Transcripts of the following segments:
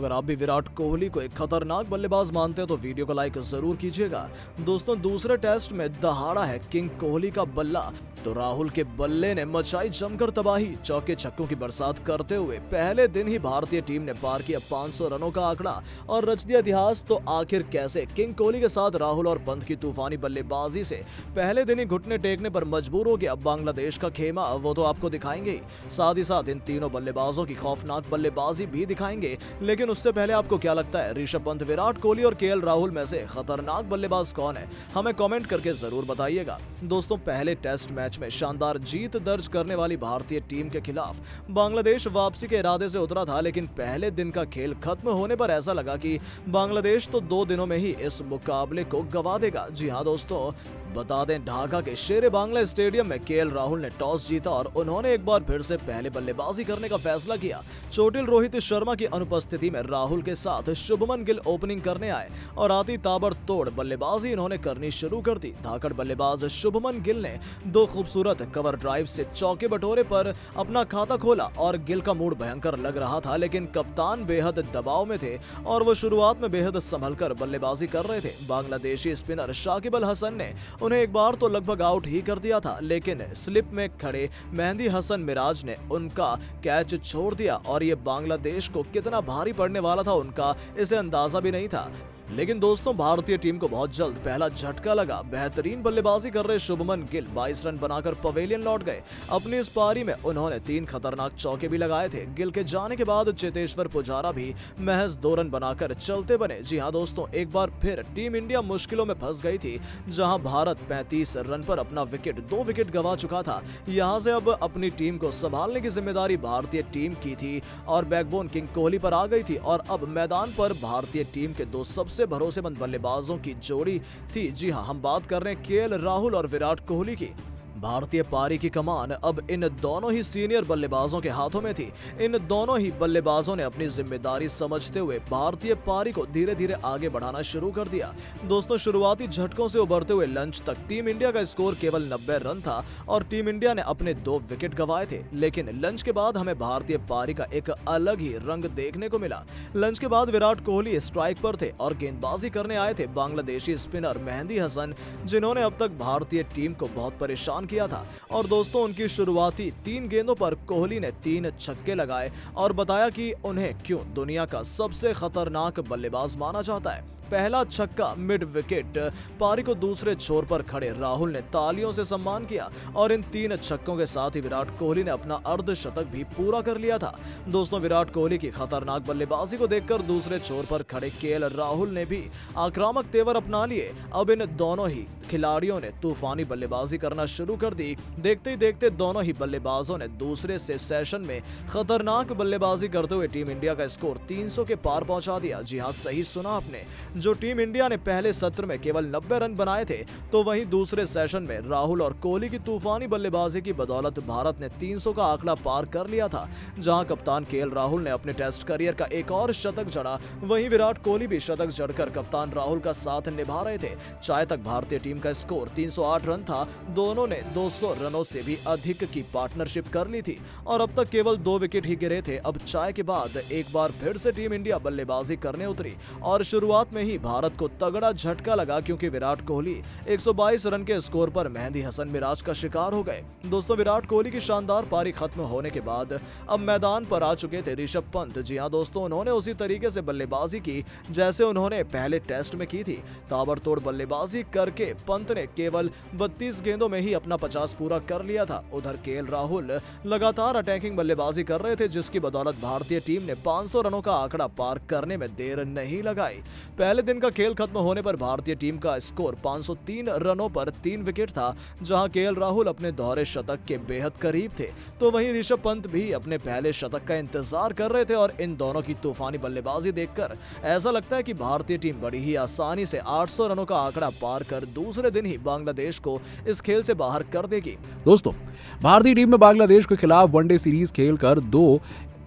अगर आप भी विराट कोहली को एक खतरनाक बल्लेबाज मानते हैं तो वीडियो को लाइक जरूर कीजिएगा। दोस्तों, दूसरे टेस्ट में दहाड़ा है किंग कोहली का बल्ला, तो राहुल के बल्ले ने मचाई जमकर तबाही। चौके छक्कों की बरसात करते हुए पहले दिन ही भारतीय टीम ने पार किया 500 रनों का आंकड़ा और रच दिया इतिहास। तो आखिर कैसे किंग कोहली के साथ राहुल और पंत की तूफानी बल्लेबाजी से पहले दिन ही घुटने टेकने पर मजबूर हो गया बांग्लादेश का खेमा, वो तो आपको दिखाएंगे ही। साथ ही साथ इन तीनों बल्लेबाजों की खौफनाक बल्लेबाजी भी दिखाएंगे। लेकिन उससे पहले आपको क्या लगता है, ऋषभ पंत, विराट कोहली और केएल राहुल में से खतरनाक बल्लेबाज कौन है? हमें कमेंट करके जरूर बताइएगा। दोस्तों, पहले टेस्ट मैच में शानदार जीत दर्ज करने वाली भारतीय टीम के खिलाफ बांग्लादेश वापसी के इरादे से उतरा था, लेकिन पहले दिन का खेल खत्म होने पर ऐसा लगा कि बांग्लादेश तो 2 दिनों में ही इस मुकाबले को गंवा देगा। जी हां दोस्तों, बता दें ढाका के शेरे बांग्ला स्टेडियम में केएल राहुल ने टॉस जीता और उन्होंने एक बार फिर से पहले बल्लेबाजी करने का फैसला किया। चोटिल रोहित शर्मा की अनुपस्थिति में राहुल के साथ शुभमन गिल ओपनिंग करने आए और आती ताबड़तोड़ बल्लेबाजी इन्होंने करनी शुरू कर दी। धाकड़ बल्लेबाज शुभमन गिल ने 2 खूबसूरत कवर ड्राइव से चौके बटोरे पर अपना खाता खोला और गिल का मूड भयंकर लग रहा था, लेकिन कप्तान बेहद दबाव में थे और वो शुरुआत में बेहद संभलकर बल्लेबाजी कर रहे थे। बांग्लादेशी स्पिनर शाकिब अल हसन ने उन्हें एक बार तो लगभग आउट ही कर दिया था, लेकिन स्लिप में खड़े मेहंदी हसन मिराज ने उनका कैच छोड़ दिया और ये बांग्लादेश को कितना भारी पड़ने वाला था उनका इसे अंदाजा भी नहीं था। लेकिन दोस्तों, भारतीय टीम को बहुत जल्द पहला झटका लगा। बेहतरीन बल्लेबाजी कर रहे शुभमन गिल 22 रन बनाकर पवेलियन लौट गए। अपनी इस पारी में उन्होंने 3 खतरनाक चौके भी लगाए थे। गिल के जाने के बाद चेतेश्वर पुजारा भी महज 2 रन बनाकर चलते बने। जी हां दोस्तों, एक बार फिर टीम इंडिया मुश्किलों में फंस गई थी, जहां भारत 35 रन पर अपना 2 विकेट गंवा चुका था। यहां से अब अपनी टीम को संभालने की जिम्मेदारी भारतीय टीम की थी और बैकबोन किंग कोहली पर आ गई थी। और अब मैदान पर भारतीय टीम के 2 सबसे भरोसेमंद बल्लेबाजों की जोड़ी थी। जी हां, हम बात कर रहे हैं केएल राहुल और विराट कोहली की। भारतीय पारी की कमान अब इन दोनों ही सीनियर बल्लेबाजों के हाथों में थी। इन दोनों ही बल्लेबाजों ने अपनी जिम्मेदारी समझते हुए भारतीय पारी को धीरे धीरे आगे बढ़ाना शुरू कर दिया। दोस्तों, शुरुआती झटकों से उबरते हुए लंच तक टीम इंडिया का स्कोर केवल 90 रन था और टीम इंडिया ने अपने 2 विकेट गंवाए थे। लेकिन लंच के बाद हमें भारतीय पारी का एक अलग ही रंग देखने को मिला। लंच के बाद विराट कोहली स्ट्राइक पर थे और गेंदबाजी करने आए थे बांग्लादेशी स्पिनर मेहंदी हसन, जिन्होंने अब तक भारतीय टीम को बहुत परेशान किया था। और दोस्तों, उनकी शुरुआती 3 गेंदों पर कोहली ने 3 छक्के लगाए और बताया कि उन्हें क्यों दुनिया का सबसे खतरनाक बल्लेबाज माना जाता है। पहला छक्का मिड विकेट, पारी को दूसरे छोर पर खड़े राहुल ने तालियों से सम्मान किया और इन 3 छक्कों के साथ ही विराट कोहली ने अपना अर्धशतक भी पूरा कर लिया था। दोस्तों, विराट कोहली की खतरनाक बल्लेबाजी को देखकर दूसरे छोर पर खड़े केएल राहुल ने भी आक्रामक तेवर अपना लिए। अब इन दोनों ही खिलाड़ियों ने तूफानी बल्लेबाजी करना शुरू कर दी। देखते ही देखते दोनों ही बल्लेबाजों ने दूसरे से सेशन में खतरनाक बल्लेबाजी करते हुए टीम इंडिया का स्कोर 300 के पार पहुंचा दिया। जी हां, सही सुना आपने। जो टीम इंडिया ने पहले सत्र में केवल 90 रन बनाए थे, तो वहीं दूसरे सेशन में राहुल और कोहली की तूफानी बल्लेबाजी की बदौलत भारत ने 300 का आंकड़ा पार कर लिया था। जहां कप्तान केएल राहुल ने अपने टेस्ट करियर का एक और शतक जड़ा, वहीं विराट कोहली भी शतक जड़कर कप्तान राहुल का साथ निभा रहे थे। चाय तक भारतीय टीम का स्कोर 308 रन था। दोनों ने 200 रनों से भी अधिक की पार्टनरशिप कर ली थी और अब तक केवल 2 विकेट ही गिरे थे। अब चाय के बाद एक बार फिर से टीम इंडिया बल्लेबाजी करने उतरी और शुरुआत में ही भारत को तगड़ा झटका लगा, क्योंकि विराट कोहली 122 रन के स्कोर पर मेहंदी हसन मिराज का शिकार हो गए। दोस्तों, विराट कोहली की शानदार पारी खत्म होने के बाद अब मैदान पर आ चुके थे ऋषभ पंत। जी हां दोस्तों, उन्होंने उसी तरीके से बल्लेबाजी की जैसे उन्होंने पहले टेस्ट में की थी। ताबड़तोड़ बल्लेबाजी करके पंत ने केवल 32 गेंदों में ही अपना 50 पूरा कर लिया था। उधर केएल राहुल लगातार अटैकिंग बल्लेबाजी कर रहे थे, जिसकी बदौलत भारतीय टीम ने 500 रनों का आंकड़ा पार करने में देर नहीं लगाई। पहले दिन का खेल खत्म होने पर भारतीय टीम का स्कोर 503 रनों पर 3 विकेट था, जहां केएल राहुल अपने दोहरे शतक के बेहद करीब थे, तो वहीं ऋषभ पंत भी अपने पहले शतक का इंतजार कर रहे थे। और इन दोनों की तूफानी बल्लेबाजी देखकर ऐसा लगता है कि भारतीय टीम बड़ी ही आसानी से 800 रनों का आंकड़ा पार कर दूसरे दिन ही बांग्लादेश को इस खेल से बाहर कर देगी। दोस्तों, भारतीय टीम में बांग्लादेश के खिलाफ वनडे सीरीज खेलकर 2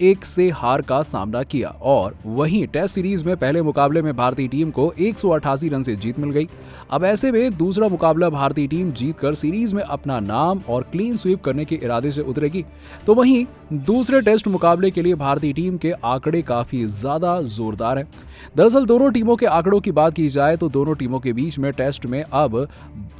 1 से हार का सामना किया और वहीं टेस्ट सीरीज में पहले मुकाबले में भारतीय टीम को 188 रन से जीत मिल गई। अब ऐसे में दूसरा मुकाबला भारतीय टीम जीतकर सीरीज में अपना नाम और क्लीन स्वीप करने के इरादे से उतरेगी। तो वहीं दूसरे टेस्ट मुकाबले के लिए भारतीय टीम के आंकड़े काफी ज्यादा जोरदार हैं। दरअसल दोनों टीमों के आंकड़ों की बात की जाए तो दोनों टीमों के बीच में टेस्ट में अब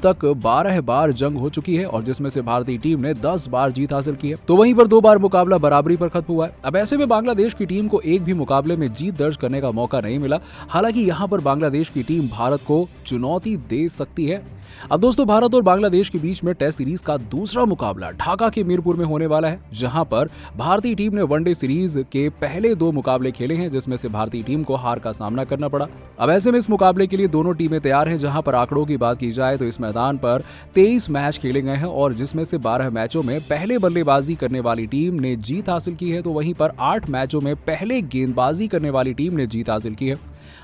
तक 12 बार जंग हो चुकी है और जिसमें से भारतीय टीम ने 10 बार जीत हासिल की है। तो वहीं पर 2 बार मुकाबला बराबरी पर खत्म हुआ है। अब ऐसे में बांग्लादेश की टीम को एक भी मुकाबले में जीत दर्ज करने का मौका नहीं मिला। हालांकि यहां पर बांग्लादेश की टीम भारत को चुनौती दे सकती है। अब दोस्तों भारत और बांग्लादेश के बीच में टेस्ट सीरीज का दूसरा मुकाबला ढाका के मीरपुर में होने वाला है, जहां पर भारतीय टीम ने वनडे सीरीज के पहले 2 मुकाबले खेले हैं, जिसमें से भारतीय टीम को हार का सामना करना पड़ा। अब ऐसे में इस मुकाबले के लिए दोनों टीमें तैयार हैं। जहां पर आंकड़ों की बात की जाए तो इस मैदान पर 23 मैच खेले गए हैं और जिसमें से 12 मैचों में पहले बल्लेबाजी करने वाली टीम ने जीत हासिल की है, तो वहीं पर 8 मैचों में पहले गेंदबाजी करने वाली टीम ने जीत हासिल की है।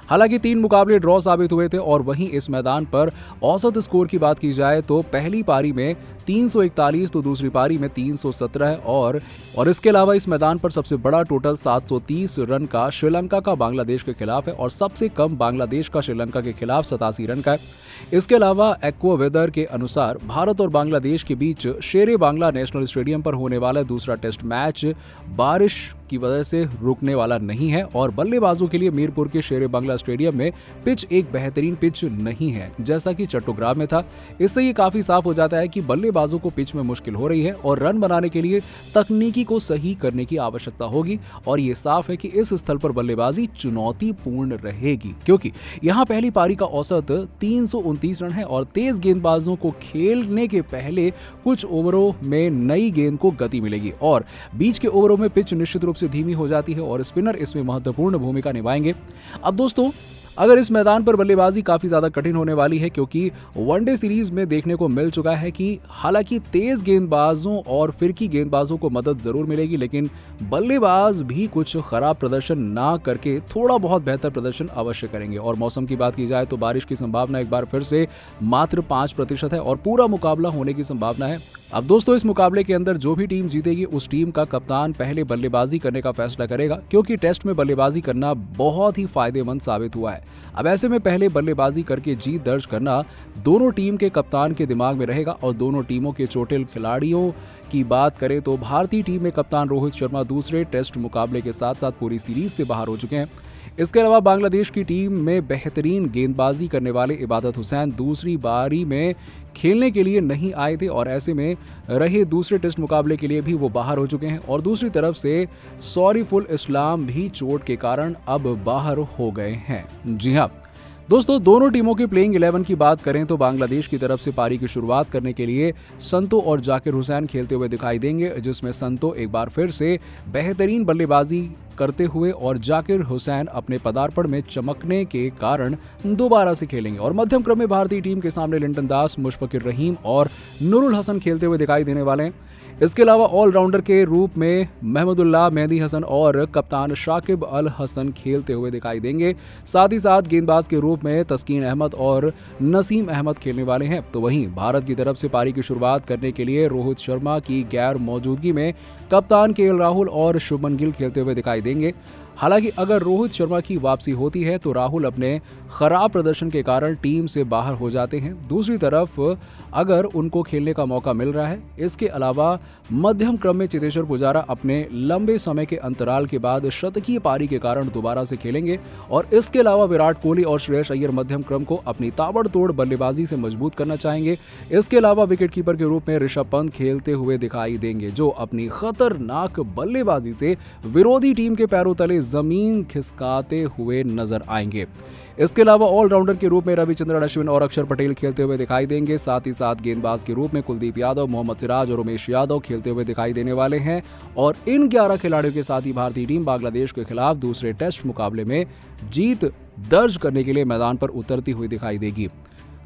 हालांकि 3 मुकाबले ड्रॉ साबित हुए थे और वहीं इस मैदान पर औसत स्कोर की बात की जाए तो पहली पारी में 341 तो दूसरी पारी में 317 और इसके अलावा इस मैदान पर सबसे बड़ा टोटल 730 रन का श्रीलंका का बांग्लादेश के खिलाफ है और सबसे कम बांग्लादेश का श्रीलंका के खिलाफ 87 रन का है। इसके अलावा एक्वा वेदर के अनुसार भारत और बांग्लादेश के बीच शेरे बांग्ला नेशनल स्टेडियम पर होने वाला दूसरा टेस्ट मैच बारिश की वजह से रुकने वाला नहीं है और बल्लेबाजों के लिए मीरपुर के शेरे बांग्ला स्टेडियम में पिच एक बेहतरीन पिच नहीं है जैसा कि चट्टोग्राम में था। इससे ये काफी साफ हो जाता है कि बल्लेबाजों को पिच में मुश्किल हो रही है और रन बनाने के लिए तकनीकी को सही करने की आवश्यकता होगी और ये साफ है कि इस स्थल पर बल्लेबाजी चुनौतीपूर्ण रहेगी, क्योंकि यहाँ पहली पारी का औसत 329 रन है और तेज गेंदबाजों को खेलने के पहले कुछ ओवरों में नई गेंद को गति मिलेगी और बीच के ओवरों में पिच निश्चित रूप से धीमी हो जाती है और स्पिनर इसमें महत्वपूर्ण भूमिका निभाएंगे। अब दोस्तों अगर इस मैदान पर बल्लेबाजी काफी ज्यादा कठिन होने वाली है, क्योंकि वनडे सीरीज में देखने को मिल चुका है कि हालांकि तेज गेंदबाजों और फिरकी गेंदबाजों को मदद जरूर मिलेगी, लेकिन बल्लेबाज भी कुछ खराब प्रदर्शन ना करके थोड़ा बहुत बेहतर प्रदर्शन अवश्य करेंगे। और मौसम की बात की जाए तो बारिश की संभावना एक बार फिर से मात्र 5% है और पूरा मुकाबला होने की संभावना है। अब दोस्तों इस मुकाबले के अंदर जो भी टीम जीतेगी उस टीम का कप्तान पहले बल्लेबाजी करने का फैसला करेगा, क्योंकि टेस्ट में बल्लेबाजी करना बहुत ही फायदेमंद साबित हुआ है। अब ऐसे में पहले बल्लेबाजी करके जीत दर्ज करना दोनों टीम के कप्तान के दिमाग में रहेगा और दोनों टीमों के चोटिल खिलाड़ियों की बात करें तो भारतीय टीम में कप्तान रोहित शर्मा दूसरे टेस्ट मुकाबले के साथ साथ पूरी सीरीज से बाहर हो चुके हैं। इसके अलावा बांग्लादेश की टीम में बेहतरीन गेंदबाजी करने वाले इबादत हुसैन दूसरी बारी में खेलने के लिए नहीं आए थे और ऐसे में रहे दूसरे टेस्ट मुकाबले के लिए भी वो बाहर हो चुके हैं और दूसरी तरफ से सॉरीफुल इस्लाम भी चोट के कारण अब बाहर हो गए हैं। जी हाँ दोस्तों, दोनों टीमों के प्लेइंग 11 की बात करें तो बांग्लादेश की तरफ से पारी की शुरुआत करने के लिए संतो और जाकिर हुसैन खेलते हुए दिखाई देंगे, जिसमें संतो एक बार फिर से बेहतरीन बल्लेबाजी करते हुए और जाकिर हुसैन अपने पदार्पण में चमकने के कारण दोबारा से खेलेंगे। और मध्यम क्रम में भारतीय टीम के सामने लिंटन दास, मुशफिकुर रहीम और नूरुल हसन खेलते हुए दिखाई देने वाले हैं। इसके अलावा ऑलराउंडर के रूप में महमूदुल्लाह, मेहदी हसन और कप्तान शाकिब अल हसन खेलते हुए दिखाई देंगे। साथ ही साथ गेंदबाज के रूप में तस्कीन अहमद और नसीम अहमद खेलने वाले हैं। तो वहीं भारत की तरफ से पारी की शुरुआत करने के लिए रोहित शर्मा की गैर मौजूदगी में कप्तान केएल राहुल और शुभमन गिल खेलते हुए दिखाई देंगे। हालांकि अगर रोहित शर्मा की वापसी होती है तो राहुल अपने खराब प्रदर्शन के कारण टीम से बाहर हो जाते हैं। दूसरी तरफ अगर उनको खेलने का मौका मिल रहा है, इसके अलावा मध्यम क्रम में चेतेश्वर पुजारा अपने लंबे समय के अंतराल के बाद शतकीय पारी के कारण दोबारा से खेलेंगे और इसके अलावा विराट कोहली और श्रेयस अय्यर मध्यम क्रम को अपनी ताबड़तोड़ बल्लेबाजी से मजबूत करना चाहेंगे। इसके अलावा विकेटकीपर के रूप में ऋषभ पंत खेलते हुए दिखाई देंगे, जो अपनी खतरनाक बल्लेबाजी से विरोधी टीम के पैरों तले जमीन खिसकाते हुए नजर आएंगे। इसके अलावा ऑलराउंडर के रूप में रविचंद्रन अश्विन और अक्षर पटेल खेलते हुए दिखाई देंगे। साथ ही साथ गेंदबाज के रूप में कुलदीप यादव, मोहम्मद सिराज और उमेश यादव खेलते हुए दिखाई देने वाले हैं। और इन 11 खिलाड़ियों के साथ ही भारतीय टीम बांग्लादेश के खिलाफ दूसरे टेस्ट मुकाबले में जीत दर्ज करने के लिए मैदान पर उतरती हुई दिखाई देगी।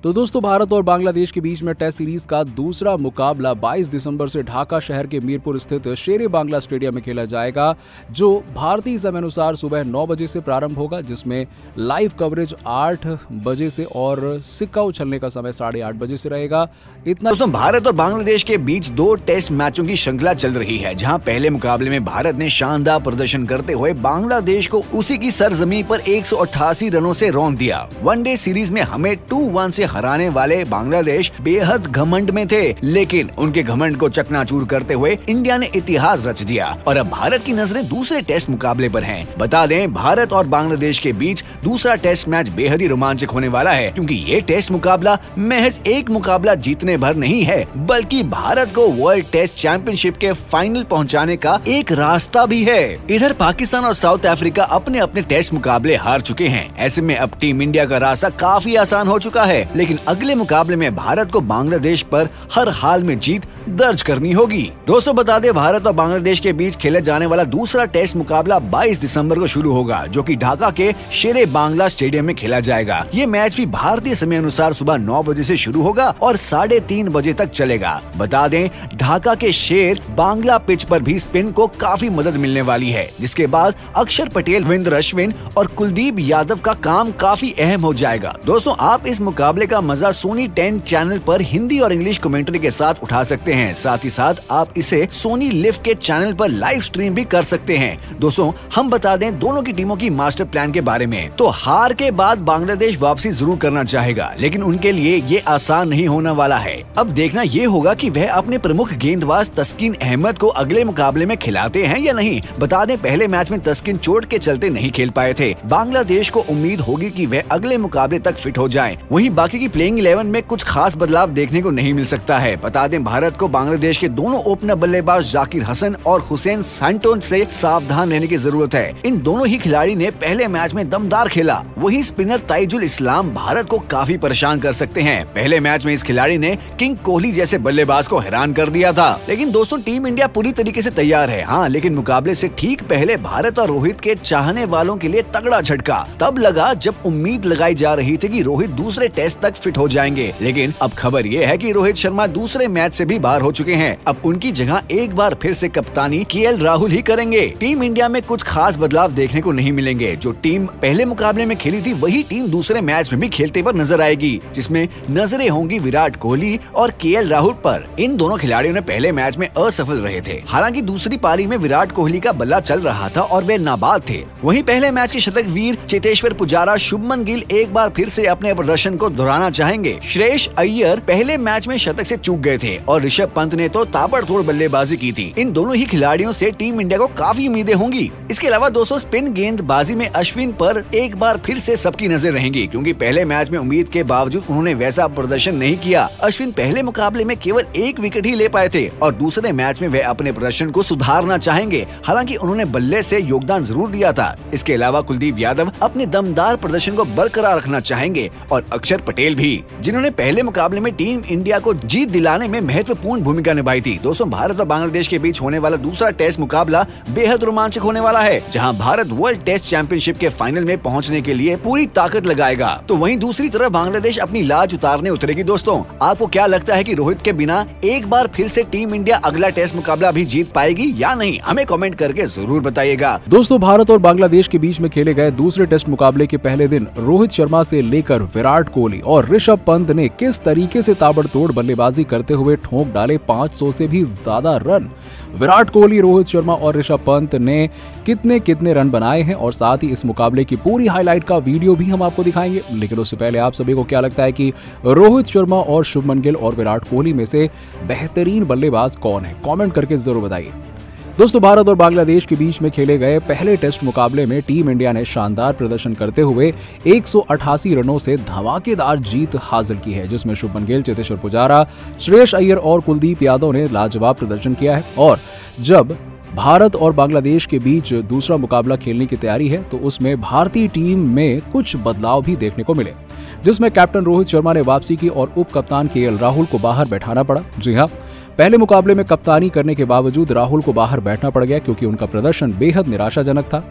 तो दोस्तों भारत और बांग्लादेश के बीच में टेस्ट सीरीज का दूसरा मुकाबला 22 दिसंबर से ढाका शहर के मीरपुर स्थित शेरे बांग्ला स्टेडियम में खेला जाएगा, जो भारतीय समय अनुसार सुबह 9 बजे से प्रारंभ होगा, जिसमें लाइव कवरेज 8 बजे से और सिक्का उछलने का समय 8:30 बजे से रहेगा। इतना दोस्तों भारत और बांग्लादेश के बीच 2 टेस्ट मैचों की श्रृंखला चल रही है, जहां पहले मुकाबले में भारत ने शानदार प्रदर्शन करते हुए बांग्लादेश को उसी की सरजमीं पर 188 रनों से रौंद दिया। वनडे सीरीज में हमें 2-1 से हराने वाले बांग्लादेश बेहद घमंड में थे, लेकिन उनके घमंड को चकनाचूर करते हुए इंडिया ने इतिहास रच दिया और अब भारत की नजरें दूसरे टेस्ट मुकाबले पर हैं। बता दें, भारत और बांग्लादेश के बीच दूसरा टेस्ट मैच बेहद ही रोमांचक होने वाला है, क्योंकि ये टेस्ट मुकाबला महज एक मुकाबला जीतने भर नहीं है, बल्कि भारत को वर्ल्ड टेस्ट चैंपियनशिप के फाइनल पहुंचाने का एक रास्ता भी है। इधर पाकिस्तान और साउथ अफ्रीका अपने अपने टेस्ट मुकाबले हार चुके हैं। ऐसे में अब टीम इंडिया का रास्ता काफी आसान हो चुका है, लेकिन अगले मुकाबले में भारत को बांग्लादेश पर हर हाल में जीत दर्ज करनी होगी। दोस्तों बता दें, भारत और बांग्लादेश के बीच खेले जाने वाला दूसरा टेस्ट मुकाबला 22 दिसंबर को शुरू होगा, जो कि ढाका के शेरे बांग्ला स्टेडियम में खेला जाएगा। ये मैच भी भारतीय समय अनुसार सुबह 9 बजे से शुरू होगा और 3:30 बजे तक चलेगा। बता दें, ढाका के शेर बांग्ला पिच पर भी स्पिन को काफी मदद मिलने वाली है, जिसके बाद अक्षर पटेल, रविंद्र अश्विन और कुलदीप यादव का काम काफी अहम हो जाएगा। दोस्तों आप इस मुकाबले का मजा सोनी 10 चैनल पर हिंदी और इंग्लिश कमेंट्री के साथ उठा सकते हैं। साथ ही साथ आप इसे सोनी लिव के चैनल पर लाइव स्ट्रीम भी कर सकते हैं। दोस्तों हम बता दें दोनों की टीमों की मास्टर प्लान के बारे में। तो हार के बाद बांग्लादेश वापसी जरूर करना चाहेगा, लेकिन उनके लिए ये आसान नहीं होने वाला है। अब देखना ये होगा कि वह अपने प्रमुख गेंदबाज तस्किन अहमद को अगले मुकाबले में खिलाते हैं या नहीं। बता दें, पहले मैच में तस्किन चोट के चलते नहीं खेल पाए थे। बांग्लादेश को उम्मीद होगी कि वह अगले मुकाबले तक फिट हो जाएं। वहीं बाकी की प्लेइंग 11 में कुछ खास बदलाव देखने को नहीं मिल सकता है। बता दें, भारत को बांग्लादेश के दोनों ओपनर बल्लेबाज जाकिर हसन और हुसैन सैंटोन से सावधान रहने की जरूरत है। इन दोनों ही खिलाड़ी ने पहले मैच में दमदार खेला। वहीं स्पिनर ताइजुल इस्लाम भारत को काफी परेशान कर सकते हैं। पहले मैच में इस खिलाड़ी ने किंग कोहली जैसे बल्लेबाज को हैरान कर दिया था। लेकिन दोस्तों टीम इंडिया पूरी तरीके से तैयार है। हाँ, लेकिन मुकाबले से ठीक पहले भारत और रोहित के चाहने वालों के लिए तगड़ा झटका तब लगा जब उम्मीद लगाई जा रही थी कि रोहित दूसरे टेस्ट तक फिट हो जाएंगे। लेकिन अब खबर ये है कि रोहित शर्मा दूसरे मैच से भी बाहर हो चुके हैं। अब उनकी जगह एक बार फिर से कप्तानी केएल राहुल ही करेंगे। टीम इंडिया में कुछ खास बदलाव देखने को नहीं मिलेंगे। जो टीम पहले मुकाबले में खेली थी वही टीम दूसरे मैच में भी खेलते पर नजर आएगी, जिसमें नजरें होंगी विराट कोहली और केएल राहुल पर। इन दोनों खिलाड़ियों ने पहले मैच में असफल रहे थे। हालांकि दूसरी पारी में विराट कोहली का बल्ला चल रहा था और वे नाबाद थे। वहीं पहले मैच के शतक वीर चेतेश्वर पुजारा, शुभमन गिल एक बार फिर से अपने प्रदर्शन को दोहराना चाहेंगे। श्रेयस अय्यर पहले मैच में शतक से चूक गए थे और ऋषभ पंत ने तो ताबड़तोड़ बल्लेबाजी की थी। इन दोनों ही खिलाड़ियों से टीम इंडिया को काफी उम्मीदें होंगी। इसके अलावा दोस्तों स्पिन गेंदबाजी में अश्विन पर एक बार फिर से सबकी नजर रहेंगी, क्योंकि पहले मैच में उम्मीद के बावजूद उन्होंने वैसा प्रदर्शन नहीं किया। अश्विन पहले मुकाबले में केवल 1 विकेट ही ले पाए थे और दूसरे मैच में वे अपने प्रदर्शन को सुधारना चाहेंगे। हालांकि उन्होंने बल्ले से योगदान जरूर दिया था। इसके अलावा कुलदीप यादव अपने दमदार प्रदर्शन को बरकरार रखना चाहेंगे और अक्षर पटेल भी, जिन्होंने पहले मुकाबले में टीम इंडिया को जीत दिलाने में महत्वपूर्ण भूमिका निभाई थी। दोस्तों भारत और बांग्लादेश के बीच होने वाला दूसरा टेस्ट मुकाबला बेहद रोमांचक होने वाला है, जहां भारत वर्ल्ड टेस्ट चैंपियनशिप के फाइनल में पहुंचने के लिए पूरी ताकत लगाएगा, तो वहीं दूसरी तरफ बांग्लादेश अपनी लाज उतारने उतरेगी। दोस्तों आपको क्या लगता है कि रोहित के बिना एक बार फिर से टीम इंडिया अगला टेस्ट मुकाबला भी जीत पाएगी या नहीं? हमें कमेंट करके जरूर बताइएगा। दोस्तों भारत और बांग्लादेश के बीच में खेले गए दूसरे टेस्ट मुकाबले के पहले दिन रोहित शर्मा से लेकर विराट कोहली और ऋषभ पंत ने किस तरीके से ताबड़तोड़ बल्लेबाजी करते हुए ठोक डाले 500 से भी ज्यादा रन। विराट कोहली, रोहित शर्मा और ऋषभ पंत ने कितने रन बनाए हैं और साथ ही इस मुकाबले की पूरी हाईलाइट का वीडियो भी हम आपको दिखाएंगे। लेकिन उससे पहले आप सभी को क्या लगता है कि रोहित शर्मा और शुभमन गिल और विराट कोहली में से बेहतरीन बल्लेबाज कौन है? कमेंट करके जरूर बताइए। दोस्तों भारत और बांग्लादेश के बीच में खेले गए पहले टेस्ट मुकाबले में टीम इंडिया ने शानदार प्रदर्शन करते हुए 188 रनों से धमाकेदार जीत हासिल की है, जिसमें शुभमन गिल, चेतेश्वर पुजारा, श्रेयस अय्यर और कुलदीप यादव ने लाजवाब प्रदर्शन किया है। और जब भारत और बांग्लादेश के बीच दूसरा मुकाबला खेलने की तैयारी है तो उसमें भारतीय टीम में कुछ बदलाव भी देखने को मिले, जिसमें कैप्टन रोहित शर्मा ने वापसी की और उप कप्तान केएल राहुल को बाहर बैठाना पड़ा। जी हाँ, पहले मुकाबले में कप्तानी करने के बावजूद राहुल को बाहर बैठना पड़ गया क्योंकि उनका प्रदर्शन बेहद निराशाजनक था।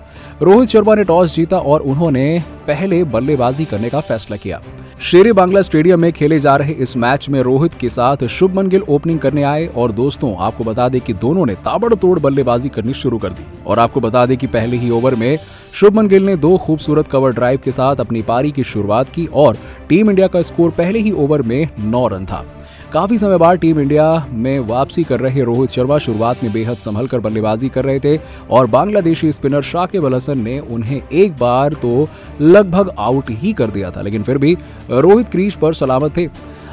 रोहित शर्मा ने टॉस जीता और उन्होंने पहले बल्लेबाजी करने का फैसला किया। शेरे बांग्ला स्टेडियम में खेले जा रहे इस मैच में रोहित के साथ शुभमन गिल ओपनिंग करने आए और दोस्तों आपको बता दें कि दोनों ने ताबड़तोड़ बल्लेबाजी करनी शुरू कर दी। और आपको बता दें कि पहले ही ओवर में शुभमन गिल ने 2 खूबसूरत कवर ड्राइव के साथ अपनी पारी की शुरुआत की और टीम इंडिया का स्कोर पहले ही ओवर में 9 रन था। काफी समय बाद टीम इंडिया में वापसी कर रहे रोहित शर्मा शुरुआत में बेहद संभल कर बल्लेबाजी कर रहे थे और बांग्लादेशी स्पिनर शाकिब अल हसन ने उन्हें एक बार तो लगभग आउट ही कर दिया था, लेकिन फिर भी रोहित क्रीज पर सलामत थे।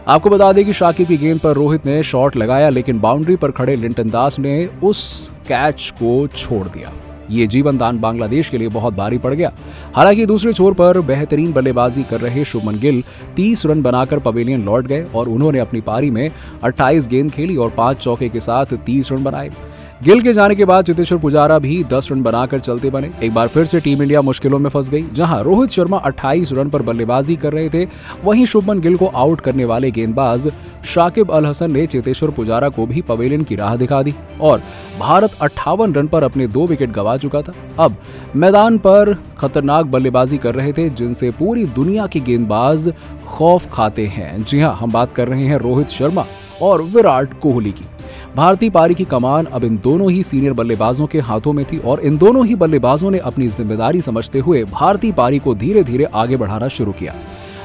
आपको बता दें कि शाकिब की गेंद पर रोहित ने शॉट लगाया, लेकिन बाउंड्री पर खड़े लिंटन दास ने उस कैच को छोड़ दिया। ये जीवन दान बांग्लादेश के लिए बहुत भारी पड़ गया। हालांकि दूसरे छोर पर बेहतरीन बल्लेबाजी कर रहे शुभमन गिल 30 रन बनाकर पवेलियन लौट गए और उन्होंने अपनी पारी में 28 गेंद खेली और 5 चौके के साथ 30 रन बनाए। गिल के जाने के बाद चेतेश्वर पुजारा भी 10 रन बनाकर चलते बने। एक बार फिर से टीम इंडिया मुश्किलों में फंस गई, जहां रोहित शर्मा 28 रन पर बल्लेबाजी कर रहे थे, वहीं शुभमन गिल को आउट करने वाले गेंदबाज शाकिब अल हसन ने चेतेश्वर पुजारा को भी पवेलियन की राह दिखा दी और भारत 58 रन पर अपने 2 विकेट गंवा चुका था। अब मैदान पर खतरनाक बल्लेबाजी कर रहे थे जिनसे पूरी दुनिया के गेंदबाज खौफ खाते हैं। जी हां, हम बात कर रहे हैं रोहित शर्मा और विराट कोहली की। भारतीय पारी की कमान अब इन दोनों ही सीनियर बल्लेबाजों के हाथों में थी और इन दोनों ही बल्लेबाजों ने अपनी जिम्मेदारी समझते हुए भारतीय पारी को धीरे धीरे आगे बढ़ाना शुरू किया।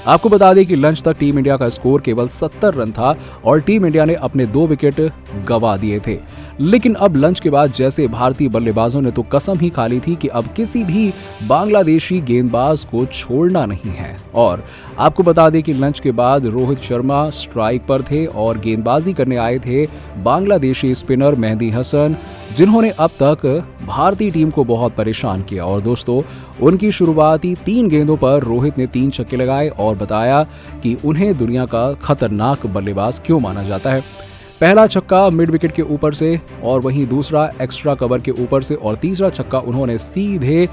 आपको बता दें कि लंच तक टीम इंडिया का स्कोर केवल 70 रन था और टीम इंडिया ने अपने 2 विकेट गंवा दिए थे, लेकिन अब लंच के बाद जैसे भारतीय बल्लेबाजों ने तो कसम ही खा ली थी कि अब किसी भी बांग्लादेशी गेंदबाज को छोड़ना नहीं है। और आपको बता दें कि लंच के बाद रोहित शर्मा स्ट्राइक पर थे और गेंदबाजी करने आए थे बांग्लादेशी स्पिनर मेहदी हसन, जिन्होंने अब तक भारतीय टीम को बहुत परेशान किया। और दोस्तों, उनकी शुरुआती 3 गेंदों पर रोहित ने 3 छक्के लगाए और बताया कि उन्हें दुनिया का खतरनाक बल्लेबाज क्यों माना जाता है। पहला छक्का मिड विकेट के ऊपर से और वहीं दूसरा एक्स्ट्रा कवर के ऊपर से और तीसरा छक्का उन्होंने सीधे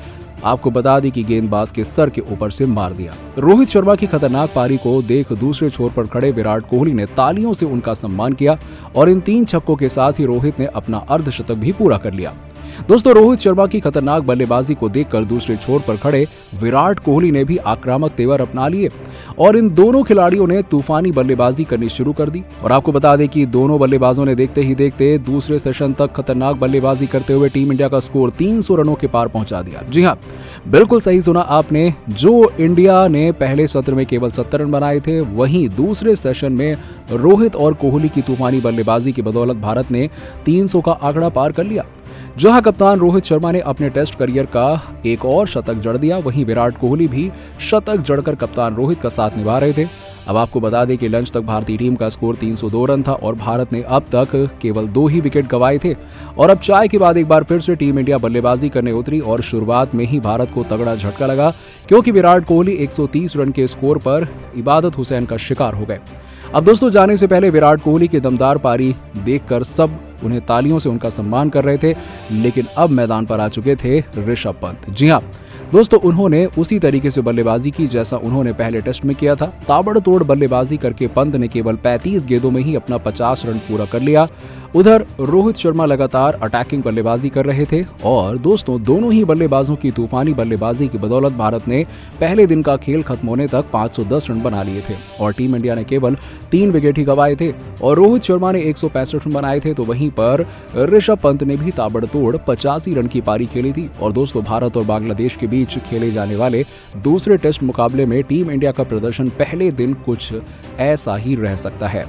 आपको बता दी कि गेंदबाज के सर के ऊपर से मार दिया। रोहित शर्मा की खतरनाक पारी को देख दूसरे छोर पर खड़े विराट कोहली ने तालियों से उनका सम्मान किया और इन 3 छक्कों के साथ ही रोहित ने अपना अर्धशतक भी पूरा कर लिया। दोस्तों, रोहित शर्मा की खतरनाक बल्लेबाजी को देखकर दूसरे छोर पर खड़े विराट कोहली ने भी आक्रामक तेवर अपना लिए और इन दोनों खिलाड़ियों ने तूफानी बल्लेबाजी करनी शुरू कर दी। और आपको बता दें कि दोनों बल्लेबाजों ने देखते ही देखते दूसरे सेशन तक खतरनाक बल्लेबाजी करते हुए टीम इंडिया का स्कोर 300 रनों के पार पहुंचा दिया। जी हां, बिल्कुल सही सुना आपने। जो इंडिया ने पहले सत्र में केवल 70 रन बनाए थे, वहीं दूसरे सेशन में रोहित और कोहली की तूफानी बल्लेबाजी की बदौलत भारत ने 300 का आंकड़ा पार कर लिया। जहां कप्तान रोहित शर्मा ने अपने टेस्ट करियर का एक और शतक जड़ दिया, वहीं विराट कोहली भी शतक जड़कर कप्तान रोहित का साथ निभा रहे थे। अब आपको बता दें कि लंच तक भारतीय टीम का स्कोर 302 रन था और भारत ने अब तक केवल 2 ही विकेट गंवाए थे। और अब चाय के बाद एक बार फिर से टीम इंडिया बल्लेबाजी करने उतरी और शुरुआत में ही भारत को तगड़ा झटका लगा, क्योंकि विराट कोहली 130 रन के स्कोर पर इबादत हुसैन का शिकार हो गए। अब दोस्तों, जाने से पहले विराट कोहली की दमदार पारी देखकर सब उन्हें तालियों से उनका सम्मान कर रहे थे, लेकिन अब मैदान पर आ चुके थे ऋषभ पंत। जी हां दोस्तों, उन्होंने उसी तरीके से बल्लेबाजी की जैसा उन्होंने पहले टेस्ट में किया था। ताबड़तोड़ बल्लेबाजी करके पंत ने केवल 35 गेंदों में ही अपना 50 रन पूरा कर लिया। उधर रोहित शर्मा लगातार अटैकिंग बल्लेबाजी कर रहे थे और दोस्तों, दोनों ही बल्लेबाजों की तूफानी बल्लेबाजी की बदौलत भारत ने पहले दिन का खेल खत्म होने तक 510 रन बना लिए थे और टीम इंडिया ने केवल 3 विकेट ही गंवाए थे और रोहित शर्मा ने 165 रन बनाए थे, तो वहीं पर ऋषभ पंत ने भी ताबड़तोड़ 85 रन की पारी खेली थी। और दोस्तों, भारत और बांग्लादेश के बीच खेले जाने वाले दूसरे टेस्ट मुकाबले में टीम इंडिया का प्रदर्शन पहले दिन कुछ ऐसा ही रह सकता है।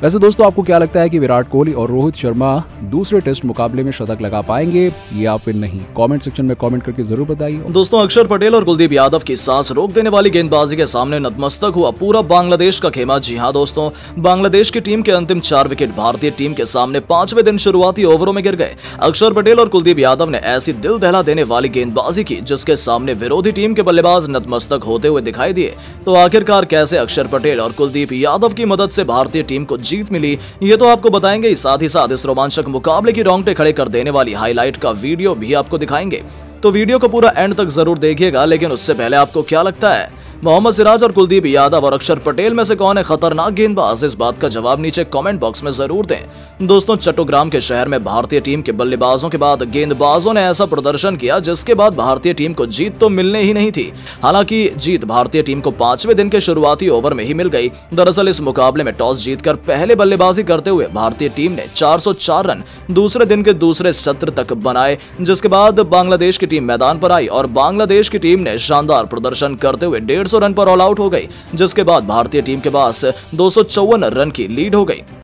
वैसे दोस्तों, आपको क्या लगता है कि विराट कोहली और रोहित शर्मा दूसरे टेस्ट मुकाबले में शतक लगा पाएंगे या फिर नहीं? कमेंट सेक्शन में कमेंट करके जरूर बताइए। दोस्तों, अक्षर पटेल और कुलदीप यादव की सांस रोक देने वाली गेंदबाजी के सामने नतमस्तक हुआ पूरा बांग्लादेश का खेमा। जी हां दोस्तों, बांग्लादेश की टीम के अंतिम 4 विकेट भारतीय टीम के सामने 5वें दिन शुरुआती ओवरों में गिर गए। अक्षर पटेल और कुलदीप यादव ने ऐसी दिल दहला देने वाली गेंदबाजी की जिसके सामने विरोधी टीम के बल्लेबाज नतमस्तक होते हुए दिखाई दिए। तो आखिरकार कैसे अक्षर पटेल और कुलदीप यादव की मदद से भारतीय टीम को जीत मिली, ये तो आपको बताएंगे। साथ ही साथ इस रोमांचक मुकाबले की रोंगटे खड़े कर देने वाली हाईलाइट का वीडियो भी आपको दिखाएंगे, तो वीडियो को पूरा एंड तक जरूर देखिएगा। लेकिन उससे पहले आपको क्या लगता है मोहम्मद सिराज और कुलदीप यादव और अक्षर पटेल में से कौन है खतरनाक गेंदबाज? इस बात का जवाब नीचे कमेंट बॉक्स में जरूर दें। दोस्तों, चट्टोग्राम के शहर में भारतीय टीम के बल्लेबाजों के बाद गेंदबाजों ने ऐसा प्रदर्शन किया जिसके बाद भारतीय टीम को जीत तो मिलने ही नहीं थी। हालांकि जीत भारतीय टीम को 5वें दिन के शुरुआती ओवर में ही मिल गई। दरअसल इस मुकाबले में टॉस जीतकर पहले बल्लेबाजी करते हुए भारतीय टीम ने 404 रन दूसरे दिन के दूसरे सत्र तक बनाए, जिसके बाद बांग्लादेश की टीम मैदान पर आई और बांग्लादेश की टीम ने शानदार प्रदर्शन करते हुए 150 रन पर ऑल आउट हो गई, जिसके बाद भारतीय टीम के पास 254 रन की लीड हो गई।